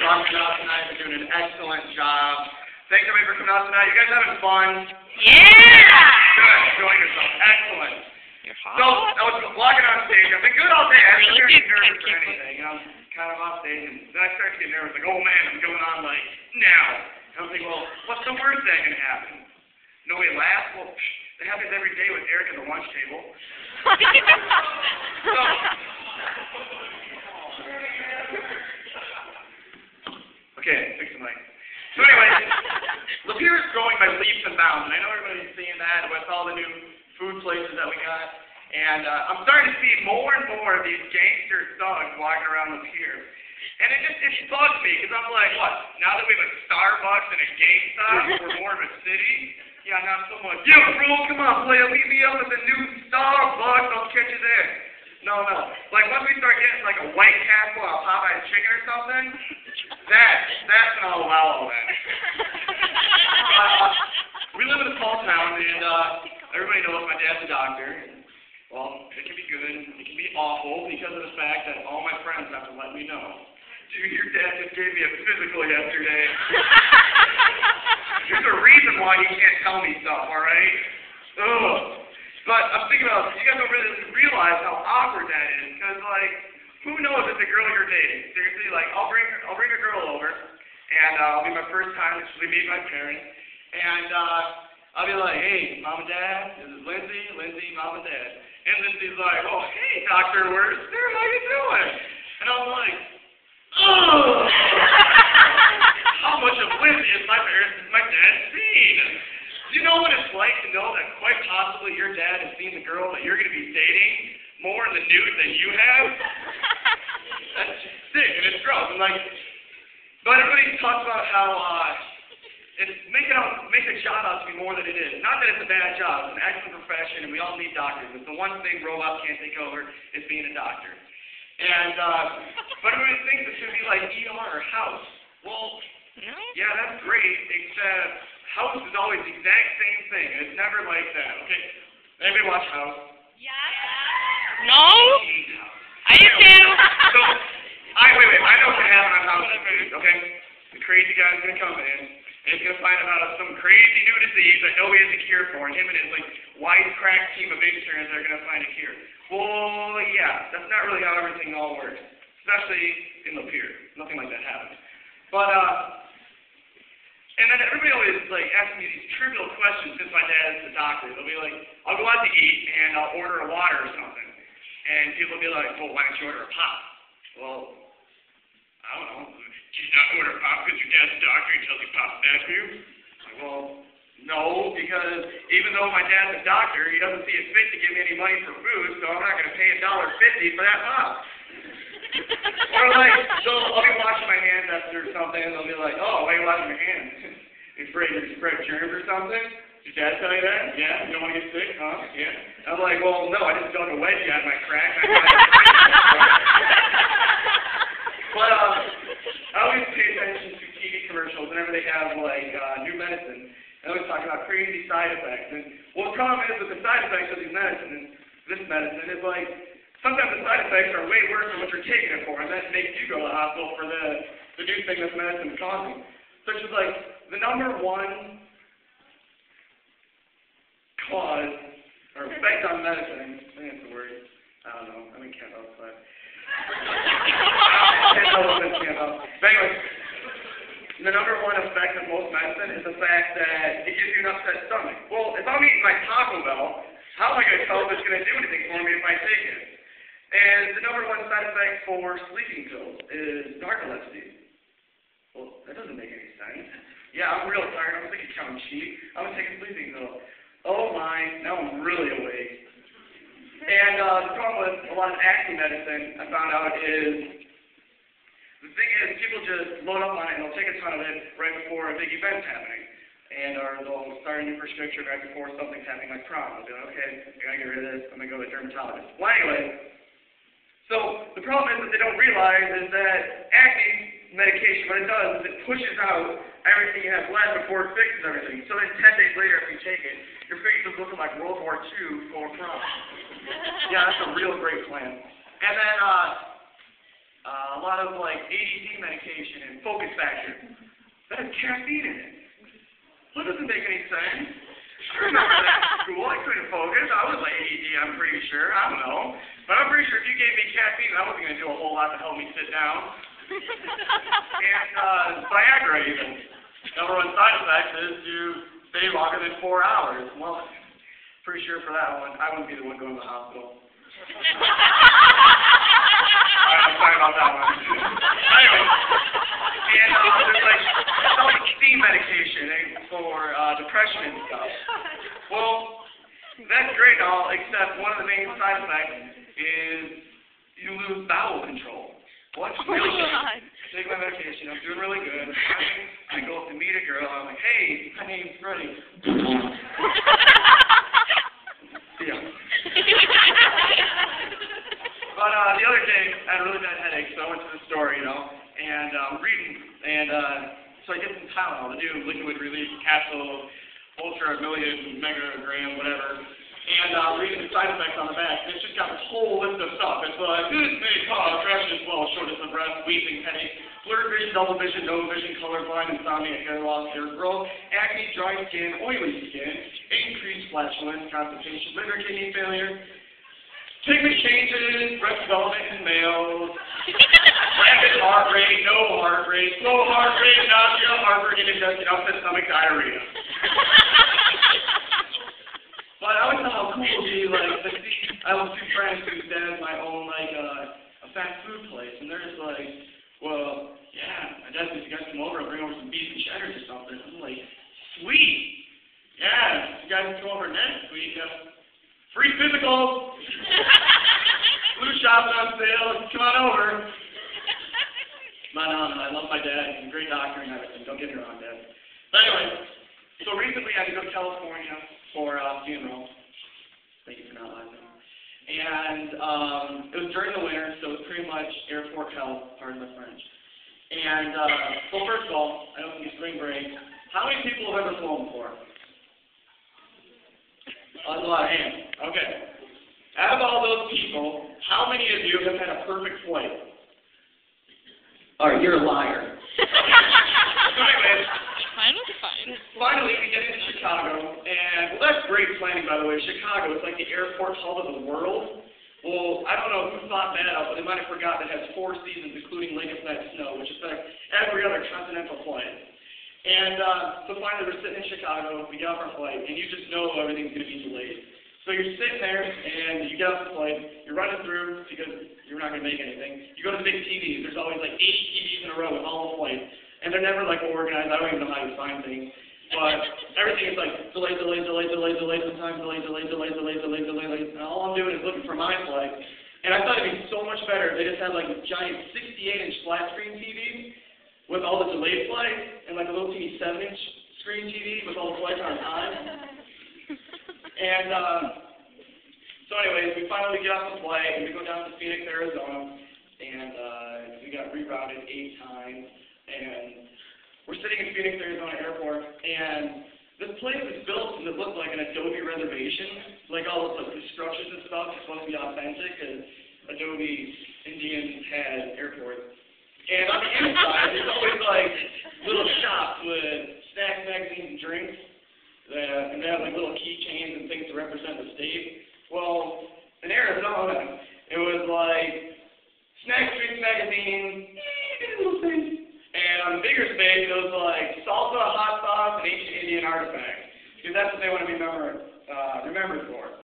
rocking it out tonight. You're doing an excellent job. Thanks everybody for coming out tonight. You guys having fun? Yeah! Good. Enjoying yourself. Excellent. You're hot. So, I was walking on stage. I've been good all day. I haven't Really? been nervous or anything. You know, I'm kind of off stage, and then I start to get nervous. Like, oh man, I'm going on like now. And I'm thinking, well, what's the worst thing going to happen? Nobody laughs? Well, that happens every day with Eric at the lunch table. So, okay, fix the mic. So anyway, Lapeer is growing by leaps and bounds, and I know everybody's seeing that with all the new food places that we got. And I'm starting to see more and more of these gangster thugs walking around Lapeer. And it bugs me, because I'm like, what? Now that we have a Starbucks and a GameStop, we're more of a city? Yeah, not so much. Yo, bro, come on, player, meet me up at the new Starbucks. I'll catch you there. No. Like, once we start getting, like, a White Castle or a Popeye chicken or something, that's when I'll allow all that. We live in a small town, and everybody knows my dad's a doctor. Well, it can be good, it can be awful, because of the fact that all my friends have to let me know. Dude, your dad just gave me a physical yesterday. There's a reason why he can't tell me stuff, alright? Ugh. But I'm thinking about, you guys don't really realize how awkward that is, because, like, who knows if the girl you're dating? Seriously, like, I'll bring a girl over, and it'll be my first time to meet my parents, and I'll be like, hey, mom and dad, this is Lindsay, mom and dad. And Lindsay's like, oh, hey, Dr. Worcester, how you doing? And I'm like, ugh! How much of Lindsay is my dad seen? Do you know what it's like to know that quite possibly your dad has seen the girl that you're going to be dating more in the news than you have? That's just sick, and it's gross. And like, but everybody talks about how make the job out to be more than it is. Not that it's a bad job. It's an excellent profession, and we all need doctors. It's the one thing robots can't take over is being a doctor. And but everybody thinks it's going to be like ER or House. Well, no? Yeah, that's great, except House is always the exact same thing, and it's never like that. Okay, anybody watch House? Yeah. No? I do too. So, wait. I know what's going to happen on House, okay? The crazy guy's going to come in, and he's going to find out about some crazy new disease that nobody has a cure for, and him and his, like, wisecrack team of interns are going to find a cure. Well, yeah, that's not really how everything all works, especially in Lapeer. Nothing like that happens. But, and then everybody always, like, asks me these trivial questions since my dad is a doctor. They'll be like, I'll go out to eat, and I'll order a water or something. And people will be like, well, why don't you order a pop? Well, I don't know. Do you not order pop because your dad's a doctor and tells you pop's bad for you? Like, well, no, because even though my dad's a doctor, he doesn't see it fit to give me any money for food, so I'm not going to pay $1.50 for that pop. Or like, so I'll be washing my hands after something, and they'll be like, oh, why are you washing your hands? You afraid you're going to spread germs or something? Did your dad tell you that? Yeah? You don't want to get sick? Huh? Yeah? I'm like, well, no, I just dug a wedge out of my crack. But I always pay attention to TV commercials whenever they have, like, new medicine. I always talk about crazy side effects. And what the problem is with the side effects of these medicines, this medicine, is like, sometimes the side effects are way worse than what you're taking it for, and that makes you go to the hospital for the new thing this medicine is causing. Such as, like, the number one cause or effect on medicine, I think that's the word. I don't know. I'm in Campbell, but But anyway, the number one effect of most medicine is the fact that it gives you an upset stomach. Well, if I'm eating my Taco Bell, how am I going to tell if it's going to do anything for me if I take it? And the number one side effect for sleeping pills is narcolepsy. Well, that doesn't make any sense. Yeah, I'm real tired. I'm thinking counting sheep. I'm going to take a sleeping pill. Oh my, now I'm really awake. And the problem with a lot of acne medicine, I found out, is the thing is people just load up on it and they'll take a ton of it right before a big event's happening. Or they'll start a new prescription right before something's happening like prom. They'll be like, okay, I gotta get rid of this, I'm gonna go to a dermatologist. Well, anyway, so the problem is that they don't realize is that acne medication, what it does is it pushes out everything you have left before it fixes everything. So then 10 days later after you take it, your face is looking like World War II for prom. Yeah, that's a real great plan. And then a lot of like ADD medication and focus factor. That has caffeine in it. Well, that doesn't make any sense. I remember that in school. I couldn't focus. I was like ADD, I'm pretty sure. I don't know. But I'm pretty sure if you gave me caffeine, that wasn't going to do a whole lot to help me sit down. And Viagra even. Number one side effect is to stay longer than 4 hours. Well, pretty sure for that one, I wouldn't be the one going to the hospital. I'm sorry about that one. Anyway, and there's like self-esteem medication for depression and stuff. Well, that's great and all, except one of the main side effects is you lose bowel control. Well, that's really good. I take my medication, I'm doing really good. I go up to meet a girl, I'm like, hey, my name's Freddie. Yeah. But the other day, I had a really bad headache, so I went to the store, and reading, and so I get some Tylenol, the new liquid relief capsule, ultra million megagram, whatever, and reading the side effects on the back, and it's just got this whole list of stuff. It's like, this may cause depression as well, shortness of breath, wheezing, headache, blurred vision, double vision, no vision, colorblind, insomnia, hair loss, hair growth, acne, dry skin, oily skin, increased flatulence, constipation, liver, kidney failure, pigment changes, breast development in males, rapid heart rate, no heart rate, slow heart rate, nausea, heartburn, indigestion, upset stomach, diarrhea. But I always thought how cool it would be, like, I have two friends whose dad has my own, like, a fast food place, and they're just like, well, yeah, my dad says you guys come over, I'll bring over some beef and cheddar or something. I'm like, sweet. Yeah, you guys can come over next week. Free physicals. Blue shops on sale. Come on over. But I love my dad. He's a great doctor and everything. Don't get me wrong, Dad. But anyway, so recently I had to go to California for a funeral. Thank you for not laughing. And it was during the winter, so it was pretty much airport hell, pardon my French. And, well, first of all, I don't think it's spring break. How many people have ever flown before? That's a lot of hands. Okay. Out of all those people, how many of you have had a perfect flight? All right, you're a liar. So anyways, Mine was fine. Finally, we get into Chicago, and, well, that's great planning, by the way. Chicago is like the airport hub of the world. Well, I don't know who thought that up, but they might have forgotten it has 4 seasons, including lake effect snow, which affects every other continental flight. And so finally, we're sitting in Chicago, we get off our flight, and you just know everything's going to be delayed. So you're sitting there, and you get off the flight, you're running through, because you're not going to make anything. You go to the big TVs, there's always like 80 TVs in a row with all the flights. And they're never like organized. I don't even know how you find things. But everything is like delay, sometimes delay. And all I'm doing is looking for my flight. And I thought it'd be so much better if they just had like a giant 68-inch flat screen TV with all the delayed flights and like a little teeny 7-inch screen TV with all the flights on time. And so anyways, we finally get off the flight and we go down to Phoenix, Arizona. And we got rerouted 8 times. And we're sitting in Phoenix, Arizona airport, and this place is built and it looked like an Adobe reservation. Like all the constructions and stuff is supposed to be authentic, because Adobe Indians had airports. And on the inside, there's always like little shops with snacks, magazines, and drinks. And they have like little keychains and things to represent the state. Well, in Arizona, it was like snacks, drinks, magazines, little things. And on the bigger space, it was like salsa, hot sauce, and ancient Indian artifacts. Because that's what they want to be remembered for.